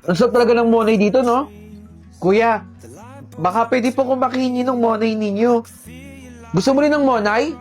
Ang sarap talaga ng monay dito, no? Kuya, baka pwede po kong makihingi ng monay ninyo. Gusto mo rin ng monay?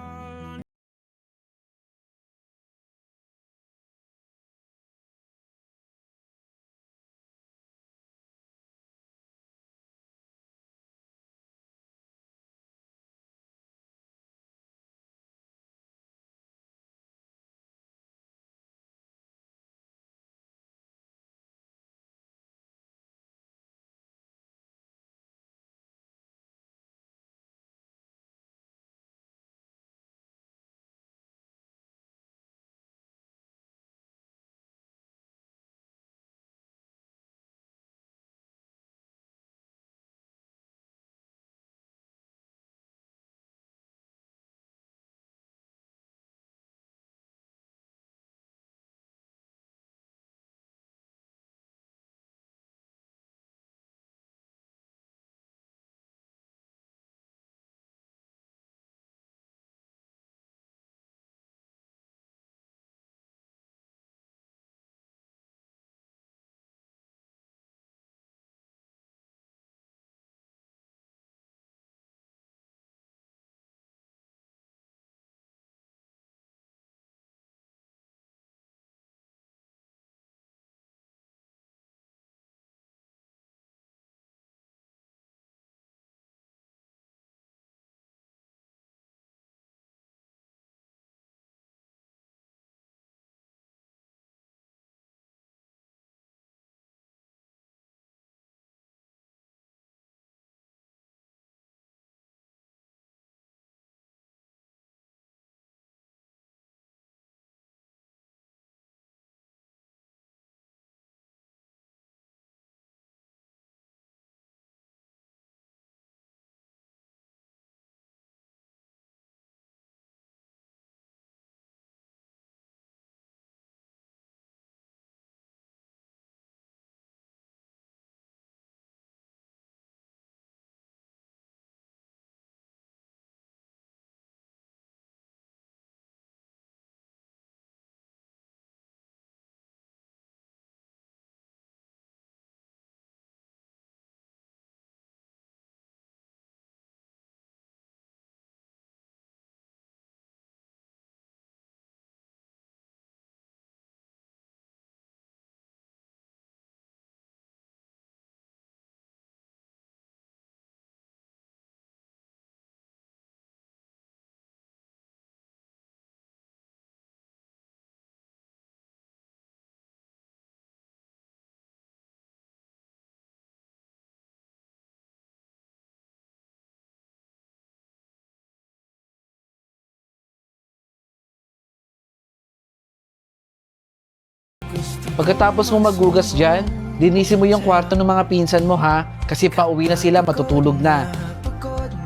Pagkatapos mo maghugas dyan, linisin mo yung kwarto ng mga pinsan mo ha, kasi pauwi na sila, matutulog na.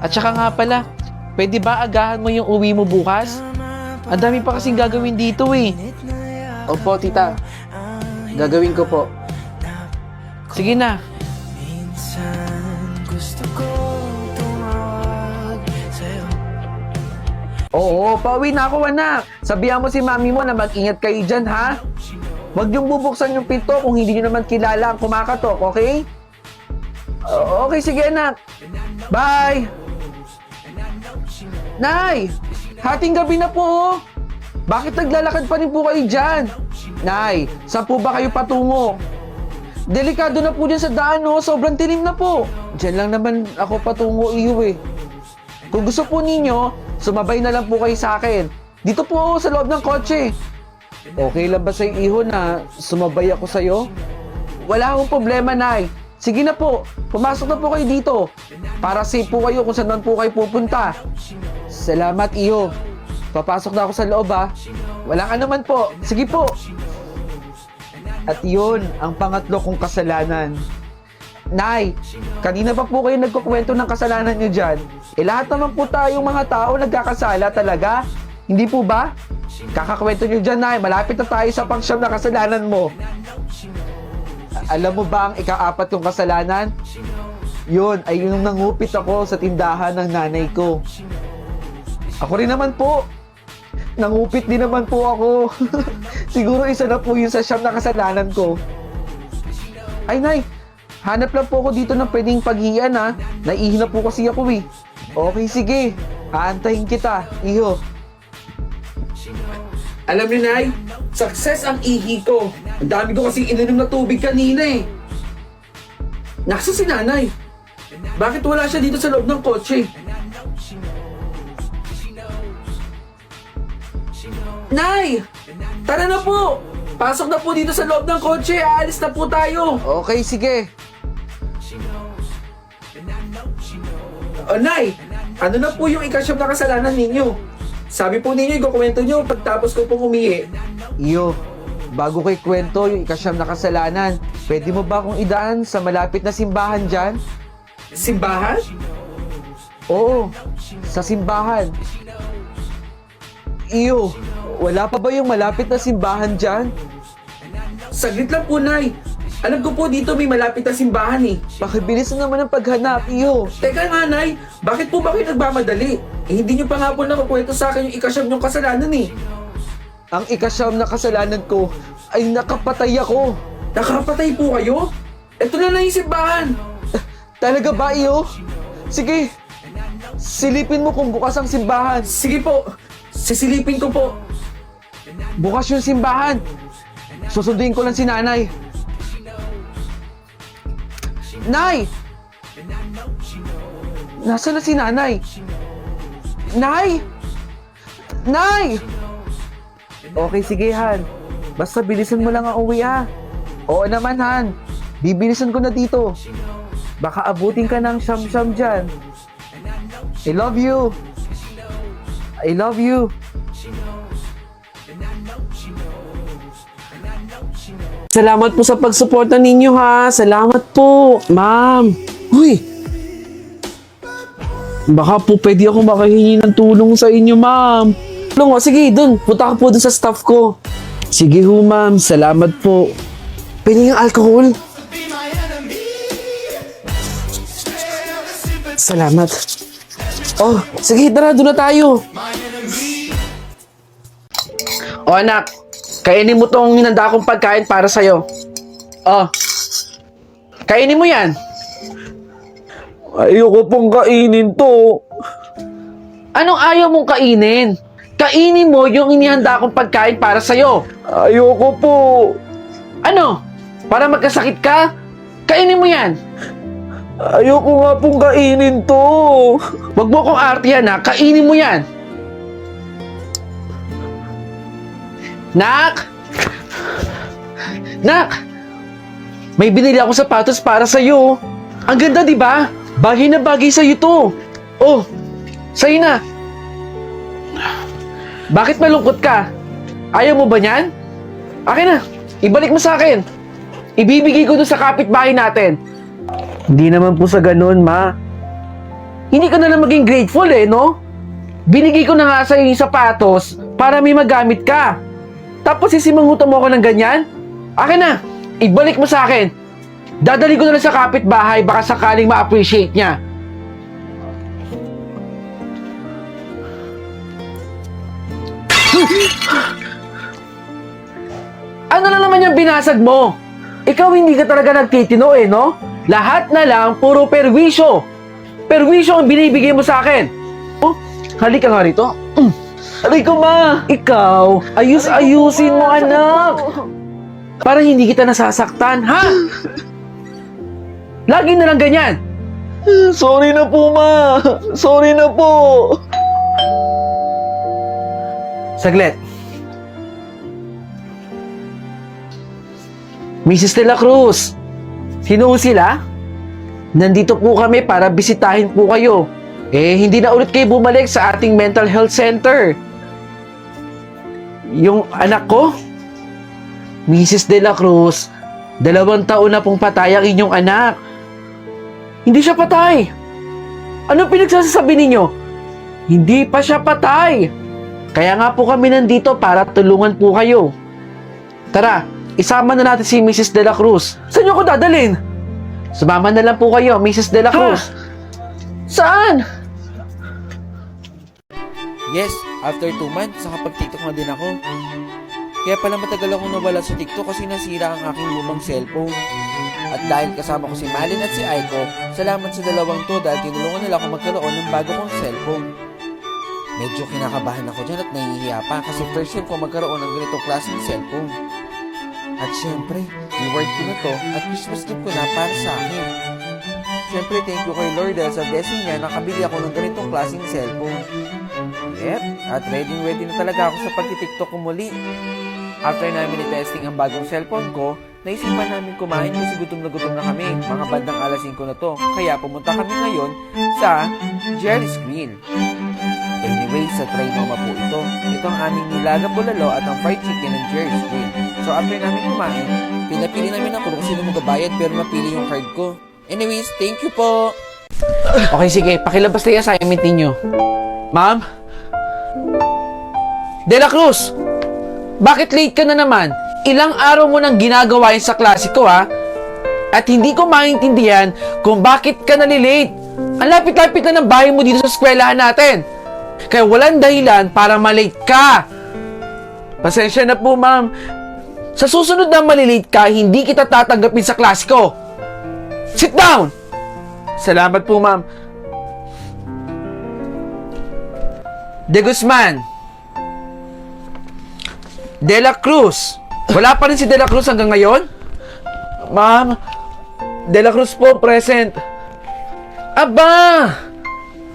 At saka nga pala, pwede ba agahan mo yung uwi mo bukas? Ang dami pa kasing gagawin dito eh. Opo, tita. Gagawin ko po. Sige na. Oo, pauwi na ako anak. Sabihan mo si mami mo na mag-ingat kayo dyan ha. Huwag niyong bubuksan yung pinto kung hindi niyo naman kilala ang kumakatok, okay? Okay, sige anak. Bye! Nay! Hating gabi na po oh. Bakit naglalakad pa rin po kayo dyan? Nay, saan po ba kayo patungo? Delikado na po dyan sa daan oh. Sobrang tilim na po. Diyan lang naman ako patungo iyo eh. Kung gusto po ninyo, sumabay na lang po kayo sa akin. Dito po oh, sa loob ng kotse. Okay lang ba sa'yo, iho, na sumabay ako sa'yo? Wala akong problema, Nay. Sige na po, pumasok na po kayo dito. Para safe po kayo kung saan po kayo pupunta. Salamat, iho. Papasok na ako sa loob, ha. Walang anuman po. Sige po. At yun, ang pangatlo kong kasalanan. Nay, kanina pa po kayo nagkukwento ng kasalanan nyo dyan. Lahat naman po tayong mga tao nagkakasala talaga. Hindi po ba? Kakakwento nyo dyan, Nay. Malapit na tayo sa pangsyam na kasalanan mo. Alam mo ba ang ika-apat kong kasalanan? Yun, ay yung nangupit ako sa tindahan ng nanay ko. Ako rin naman po. Nangupit din naman po ako. Siguro isa na po yun sa siyam na kasalanan ko. Ay, Nay, hanap lang po ako dito ng pwedeng paghihian ha. Naihina po kasi ako eh. Okay, sige. Aantahin kita, iho. Alam niyo, Nay, success ang ihi ko. Ang dami ko kasi ininom na tubig kanina eh. Nasa si Nanay? Bakit wala siya dito sa loob ng kotse? Nay! Tara na po! Pasok na po dito sa loob ng kotse. Aalis na po tayo. Okay, sige. Nay! Ano na po yung ikasyam na kasalanan ninyo? Sabi po ninyo, ikukwento nyo pagtapos ko pong umihi. Iyo, bago ko ikwento yung ikasyam na kasalanan, pwede mo ba akong idaan sa malapit na simbahan dyan? Simbahan? Oo, sa simbahan. Iyo, wala pa ba yung malapit na simbahan dyan? Saglit lang po, Nay. Alam ko po dito may malapit na simbahan eh. Pakibilis na naman ang paghanap, iyo. Teka nga, Nay. Bakit po ba kayo nagmamadali? Hindi nyo pa nga po nakukwento sa akin yung ikasyam nyong kasalanan eh. Ang ikasyam na kasalanan ko ay nakapatay ako. Nakapatay po kayo? Ito na lang yung simbahan. Talaga ba, iyo? Sige. Silipin mo kung bukas ang simbahan. Sige po. Sisilipin ko po. Bukas yung simbahan. Susunduin ko lang si Nanay. Nay! Nasaan na si Nanay? Nay! Nay! Okay, sige, Han. Basta bilisan mo lang ang uwi, ha? Oo naman, Han. Bibilisan ko na dito. Baka abutin ka ng siyam-siyam dyan. I love you. I love you. Salamat po sa pagsuporta ninyo ha. Salamat po, ma'am. Uy! Baka po pwede ako makahingi ng tulong sa inyo, ma'am. Tulong o, sige, dun. Punta ka po dun sa staff ko. Sige ho, ma'am. Salamat po. Pwede yung alcohol? Salamat. Oh, sige, tara, dun na tayo. O anak, kainin mo tong hinanda kong pagkain para sa'yo. Oh, kainin mo yan. Ayoko pong kainin to. Anong ayaw mong kainin? Kainin mo yung inihanda kong pagkain para sa'yo. Ayoko po. Ano? Para magkasakit ka? Kainin mo yan. Ayoko nga pong kainin to. Wag mo kong artihan ha, kainin mo yan. Nak! Nak! May binili ako sapatos para sa'yo. Ang ganda, di ba? Bagay na bagay sa'yo to. Oh, sa'yo na. Bakit malungkot ka? Ayaw mo ba niyan? Akin na, ibalik mo sa akin. Ibibigay ko doon sa kapitbahay natin. Hindi naman po sa ganun, ma. Hindi ka na lang maging grateful eh, no? Binigay ko na nga sa'yo yung sapatos para may magamit ka. Tapos sisimangutan mo ako ng ganyan? Akin na, ibalik mo sa akin. Dadali ko na lang sa kapitbahay, baka sakaling ma-appreciate niya. Ano na naman yung binasag mo? Ikaw hindi ka talaga nagtitino eh, no? Lahat na lang, puro perwisyo. Perwisyo ang binibigay mo sa akin. Oh, halika nga rito. Aray ko, ma! Ikaw, ayusin mo, anak! Para hindi kita nasasaktan, ha? Lagi na lang ganyan. Sorry na po, ma! Sorry na po! Saglit. Mrs. De La Cruz, sino sila? Nandito po kami para bisitahin po kayo. Eh, hindi na ulit kayo bumalik sa ating mental health center. Yung anak ko, Mrs. De La Cruz, 2 taon na pong patay ang inyong anak. Hindi siya patay. Ano pinagsasabi ninyo? Hindi pa siya patay. Kaya nga po kami nandito para tulungan po kayo. Tara, isama na natin si Mrs. De La Cruz. Saan niyo ako dadalhin? Sumama na lang po kayo, Mrs. De La Cruz. Saan? Yes, after 2 months, nakapag-TikTok na din ako. Kaya pala matagal ako nawala sa TikTok kasi nasira ang aking lumang cellphone. At dahil kasama ko si Malin at si Aiko, salamat sa dalawang to dahil tinulungan nila ako magkaroon ng bago kong cellphone. Medyo kinakabahan ako dyan at nahihiya pa kasi first time ko magkaroon ng ganitong klaseng cellphone. At syempre, reward ko na to at Christmas gift ko na para sa akin. Syempre, thank you kay Lord dahil sa blessing niya nakabili ako ng ganitong klaseng cellphone. Yep, at ready na talaga ako sa pagtitiktok ko muli. After namin i-testing ang bagong cellphone ko, naisipan namin kumain kasi gutom na kami. Mga bandang alas 5 na to, kaya pumunta kami ngayon sa Jerry's Grill. Anyway, sa try mama po ito. Ito ang aming nilagang bulalo at ang fried chicken ng Jerry's Grill. So after namin kumain, pinapili namin ako kung sino magabayad pero napili yung card ko. Anyways, thank you po! Okay, sige. Pakilabas na yung assignment ninyo. Ma'am? De La Cruz! Bakit late ka na naman? Ilang araw mo nang ginagawa yun sa klase ko, ha? At hindi ko maintindihan kung bakit ka nalilate. Ang lapit-lapit na ng bahay mo dito sa eskwelahan natin. Kaya walang dahilan para malate ka. Pasensya na po, ma'am. Sa susunod na malilate ka, hindi kita tatanggapin sa klase ko. Sit down! Salamat po, ma'am. De Guzman. De La Cruz. Wala pa rin si De La Cruz hanggang ngayon? Ma'am, De La Cruz po, present. Aba!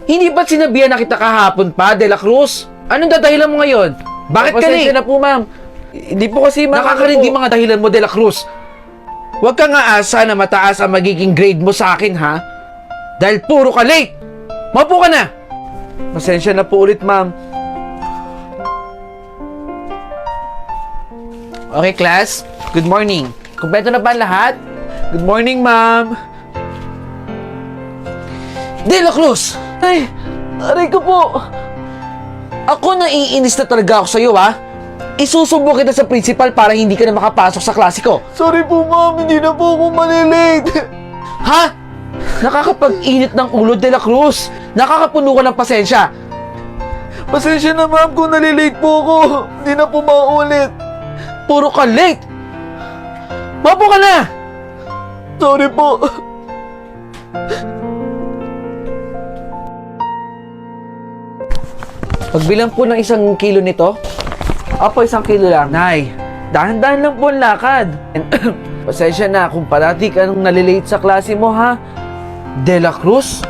Hindi ba't sinabihan na kita kahapon pa, De La Cruz? Anong dadahilan mo ngayon? Bakit ka late? Na po, ma'am. Hindi po kasi nakakarindi mga dahilan mo, De La Cruz. Huwag kang aasa na mataas ang magiging grade mo sa akin, ha? Dahil puro ka late. Maupo ka na. Pasensya na po ulit, ma'am. Okay, class. Good morning. Kumpleto na ba ang lahat? Good morning, ma'am. De La Cruz! Ay, aray ko po. Ako naiinis na talaga ako sa'yo, ha? Isusubo kita sa principal para hindi ka na makapasok sa klase ko. Sorry po, ma'am. Hindi na po ako malilate. Ha? Nakakapag-init ng ulo, De La Cruz. Nakakapuno ka ng pasensya. Pasensya na, ma'am, kung nalilate po ako. Hindi na po maulit. Puro ka late. Mapo ka na. Sorry po. Pagbilang po ng 1 kilo nito. Apo, 1 kilo lang. Nay, dahan-dahan lang po ang lakad. Pasensya na kung parati ka nung nalilate sa klase mo, ha? De La Cruz?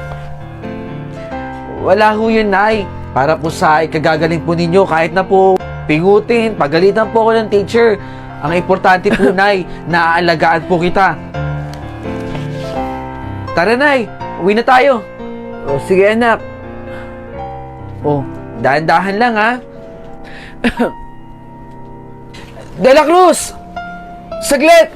Wala ho yun, Nay. Para po sa ikagagaling po ninyo, kahit na po pingutin, pagalitan po ako ng teacher. Ang importante po, Nay, naaalagaan po kita. Tara, Nay. Uwi na tayo. O, sige, anak. O, dahan-dahan lang, ha? De La Cruz! Saglit!